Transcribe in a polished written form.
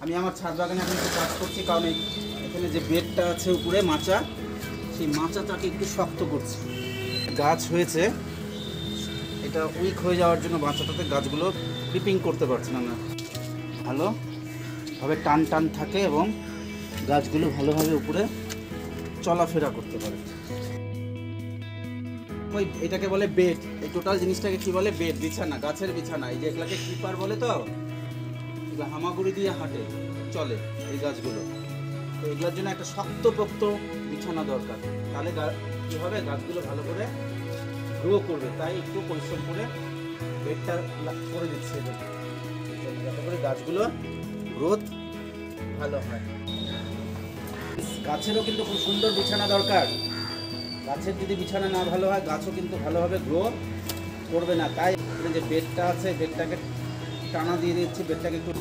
আমি আমার ছাদ বাগানে এখন একটু কাজ করছি, কারণ এখানে যে বেডটা আছে উপরে মাচা, সেই মাচাটাকে একটু শক্ত করছি। গাছ হয়েছে, এটা উইক হয়ে যাওয়ার জন্য মাচাটাতে গাছগুলো ক্রিপিং করতে পারছে না। ভালোভাবে টান টান থাকে এবং গাছগুলো ভালোভাবে উপরে চলাফেরা করতে পারে। ওই এটাকে বলে বেড, এই টোটাল জিনিসটাকে কি বলে? বেড, বিছানা, গাছের বিছানা। এই যে এগুলাকে ক্রিপার বলে, তো এগুলো হামাগুড়ি দিয়ে হাঁটে চলে এই গাছগুলো। তো এগুলোর জন্য একটা শক্তপোক্ত বিছানা দরকার, তাহলে কী হবে, গাছগুলো ভালো করে গ্রো করবে। তাই একটু পরিশ্রম করে বেডটা করে দিচ্ছে, যাতে করে গাছগুলো গ্রোথ ভালো হয়। গাছেরও কিন্তু খুব সুন্দর বিছানা দরকার। গাছের যদি বিছানা না ভালো হয়, গাছও কিন্তু ভালোভাবে গ্রো করবে না। তাই যে বেডটা আছে, বেডটাকে টানা দিয়ে দিচ্ছি, বেডটাকে একটু